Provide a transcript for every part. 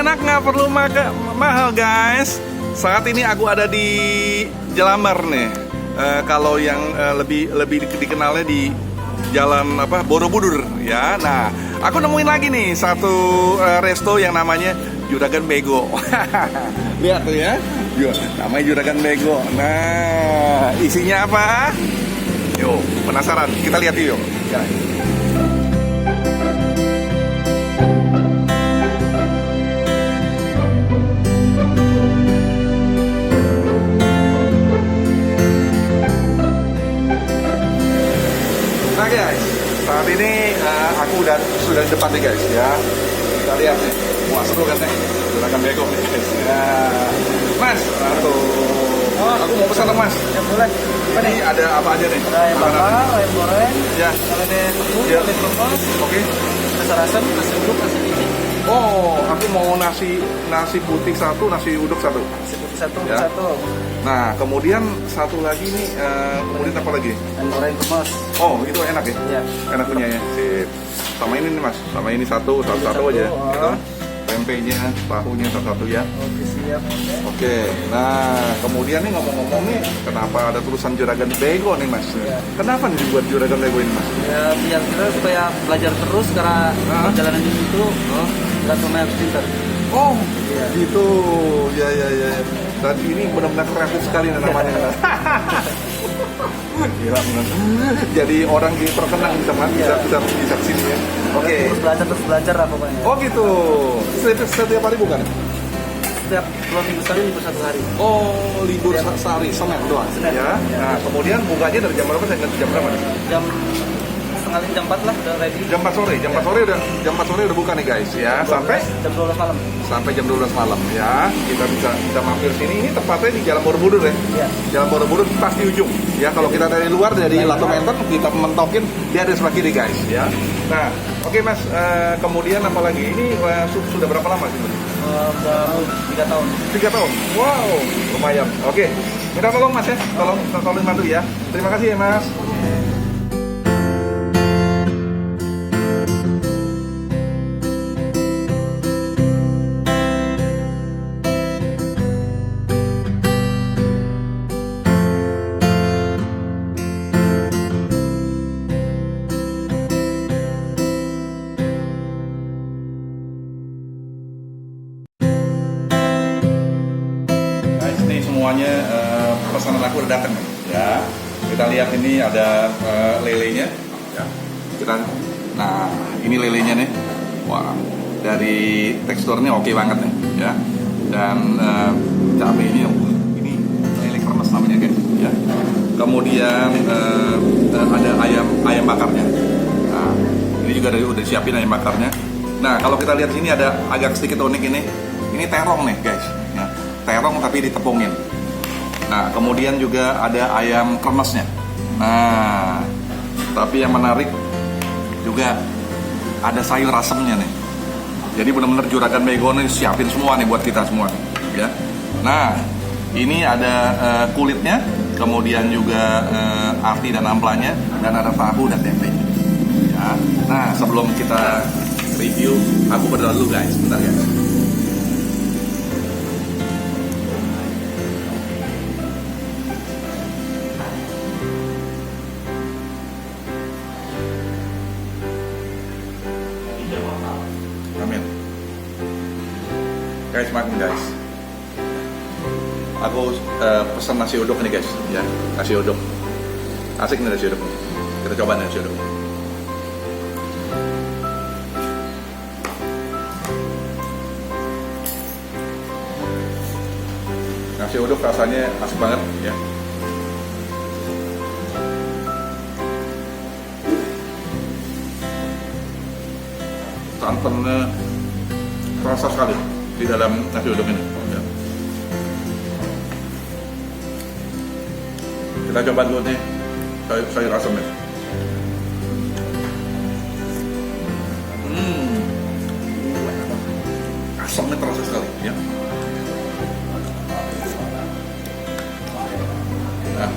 enak, nggak perlu mahal guys. Saat ini aku ada di Jelambar nih. Kalau yang lebih dikenalnya di Jalan Borobudur ya. Nah, aku nemuin lagi nih satu resto yang namanya Juragan Bego. Lihat tuh ya, namanya Juragan Bego. Nah, isinya apa? Yuk, penasaran? Kita lihat yuk. Ya. Nah guys, saat ini aku sudah di depan nih guys ya. Kita lihat nih, wah seru kan nih, Juragan Bego nih guys. Ya. Mas, aku mau pesan dong mas. Ya boleh. Ini ada apa aja nih? Ada ayam bakar, ayam goreng, ya. lele tepung, Ya. lele bungkus, Oke. dasar asam, nasi uduk, nasi biji. Oh, aku mau nasi putih satu, nasi uduk satu. Nasi putih satu, Ya. satu. Nah, kemudian satu lagi nih, kemudian apa lagi? Ayam goreng kemas. Oh, itu enak ya? Ya. Enak punya ya. Sip. Sama ini nih mas, sama ini satu aja. Satu, Gitu. Tempenya, tahunya satu ya. Oke, siap. Oke, nah kemudian nih ngomong-ngomong nih, kenapa ada tulisan Juragan Bego nih mas? Ya. Kenapa nih dibuat Juragan Bego ini mas? Ya, biar kita supaya belajar terus karena perjalanan itu nggak cuma yang pintar. Oh, Iya. gitu. Ya. Dan ini benar-benar kreatif sekali nih namanya. Gila benar. Jadi orang terkenal bisa kesini ya. Oke. Terus belajar lah pokoknya. Oh gitu. Setiap hari bukan? Setiap 2 minggu sekali libur 1 hari. Oh, libur sehari, Senin doang. Senin. Ya. Nah, kemudian bukanya dari jam berapa sampai jam berapa? Jam setengah jam 4 lah udah ready. Jam 4 sore. Jam 4 sore udah buka nih guys ya. Sampai jam 12 malam. sampai jam 12 malam ya. Kita bisa mampir sini. Ini tepatnya di Jalan Borobudur ya. Iya. Jalan Borobudur pas di ujung. Ya, kalau kita dari luar dari Lato Menten kita mentokin dia ada sebelah kiri guys ya. Nah, oke Mas, kemudian apa lagi? Ini sudah berapa lama sih? Baru 3 tahun. 3 tahun. Wow, lumayan. Oke. Minta tolong Mas ya. Tolong bantu ya. Terima kasih ya Mas. Ini semuanya pesanan aku udah datang nih ya. Kita lihat ini ada lelenya ya. Nah ini lelenya nih. Wah, dari teksturnya oke banget nih ya. Dan cabai ini lele kremes namanya guys ya. Kemudian ada ayam bakarnya. Nah, ini juga udah disiapin ayam bakarnya. Nah, kalau kita lihat sini ada agak sedikit unik ini. Ini terong nih guys ya. Terong tapi ditepungin. Nah, kemudian juga ada ayam kremesnya. Nah, tapi yang menarik juga ada sayur asemnya nih. Jadi benar-benar Juragan Bego nih siapin semua nih buat kita semua ya. Nah, ini ada kulitnya, kemudian juga arti dan amplanya, dan ada tahu dan tempe. Ya. Nah, sebelum kita review, aku berdoa dulu guys, bentar ya. Amin. Guys, makan guys. Aku pesan nasi uduk nih guys, ya nasi uduk. Asik nih nasi uduk. Kita coba nasi uduk. Nasi uduk rasanya asik banget, ya. Santannya terasa sekali di dalam nasi uduk ini ya. Kita coba dulu nih sayur asamnya. Asamnya terasa sekali ya. Nah.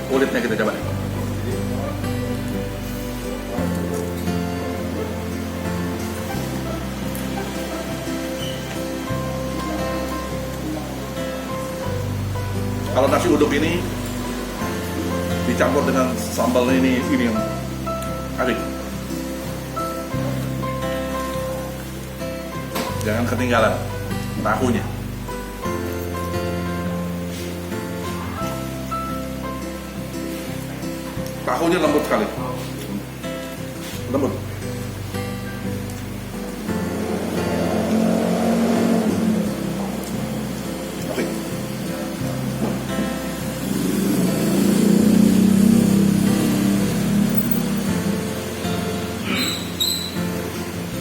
Kulitnya Kalau nasi uduk ini dicampur dengan sambal ini yang asik. Jangan ketinggalan tahunya. Tahunya lembut sekali. Lembut. Oke.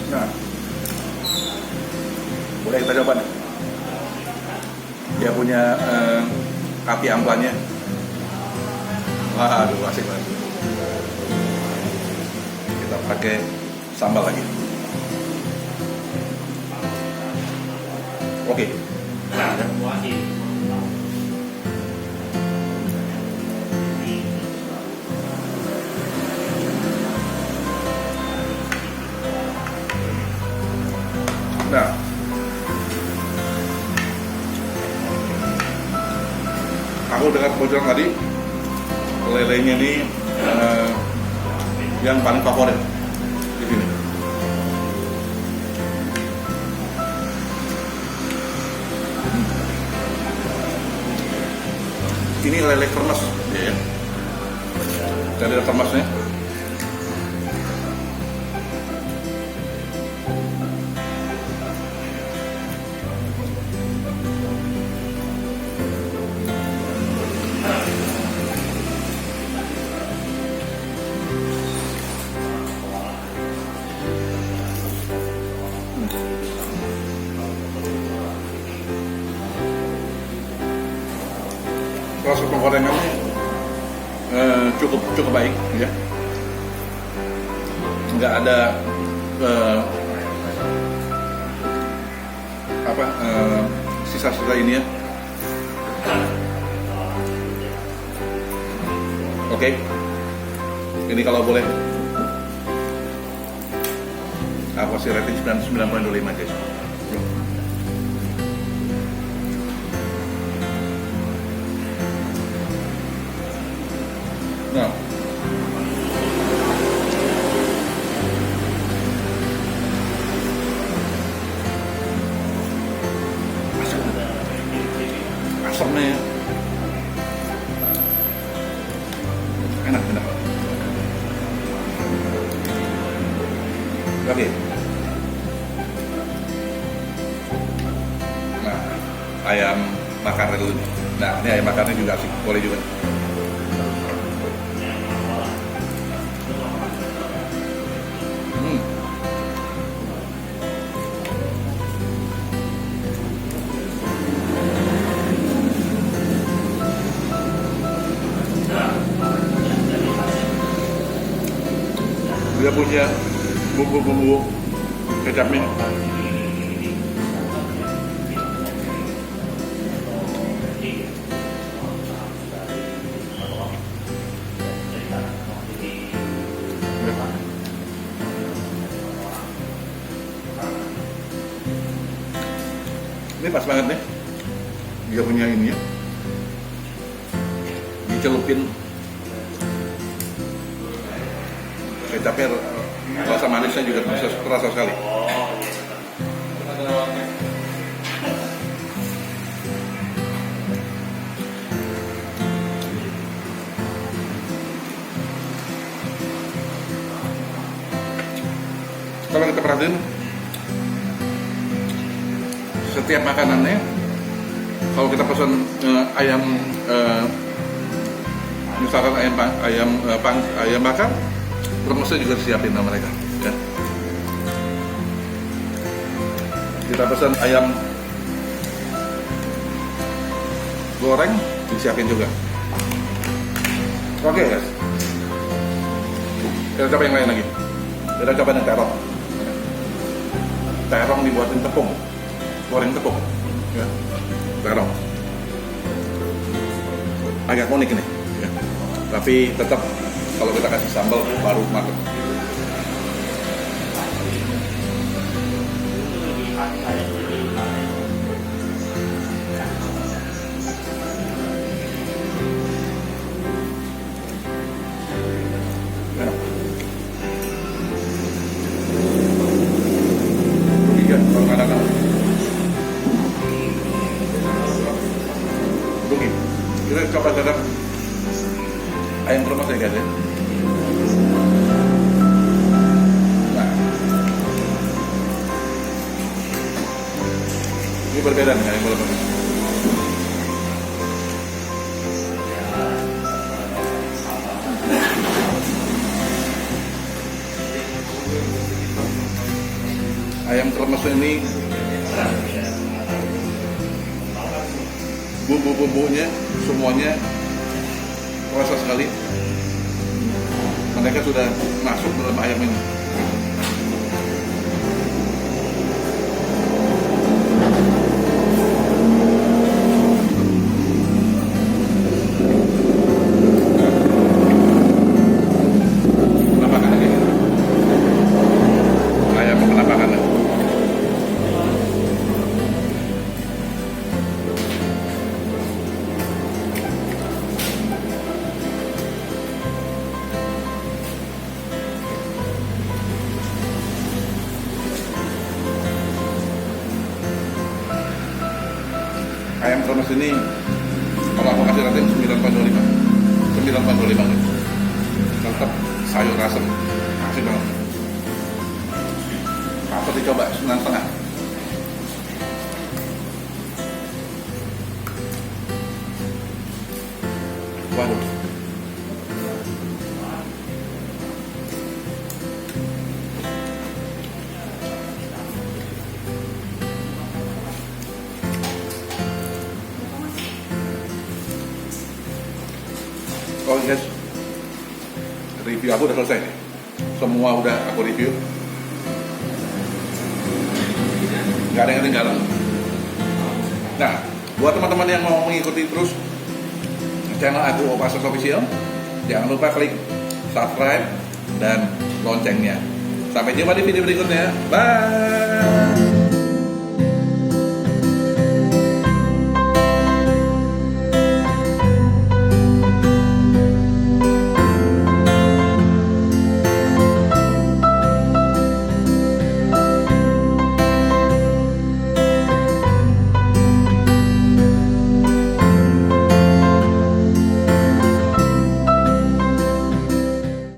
Nah, boleh kita coba nih. Dia punya api amplannya. Waduh, asik banget. Kita pakai sambal lagi. Oke. Nah, aku dengar bocoran tadi lelenya ini yang paling favorit di sini. Ini lele kremes, ya. Jadi ada kremesnya. Rasa penggorengannya cukup baik, ya. Nggak ada sisa-sisa ini ya. Oke. Ini kalau boleh aku kasih rating 9.25 guys. Nah, asamnya enak. Oke. Nah, ayam bakarnya dulu. Nah, ini ayam bakarnya juga asik, boleh juga. Dia punya bumbu-bumbu kecapnya. Ini pas banget nih. Dia punya ini ya. Dicelupin kecapnya, rasa manisnya juga bisa terasa sekali. Kalau kita perhatiin setiap makanannya, kalau kita pesan ayam misalkan ayam bakar, kremesnya juga disiapin sama mereka, ya. Kita pesan ayam goreng, disiapin juga. Oke guys, kita coba yang lain lagi. Kita coba yang terong. Terong dibuatin tepung, goreng tepung, ya. Terong agak unik ini, ya. Tapi tetap kalau kita kasih sambal baru makan. berbeda nih ayam bola bangkit. Ayam kremes ini bumbu-bumbunya semuanya terasa sekali. Mereka sudah masuk dalam ayam ini. Penampakannya kayak gitu. Ayam penampakannya. Ayam kremes ini kalau aku kasih rating 9,25 nih. Tetap sayur asem, asik banget. Apa dicoba 9,5. Waduh. Oh guys, review aku udah selesai nih. Semua udah aku review. Gak ada yang ketinggalan. Nah, buat teman-teman yang mau mengikuti terus channel aku Opassos Official, jangan lupa klik subscribe dan loncengnya. Sampai jumpa di video berikutnya. Bye.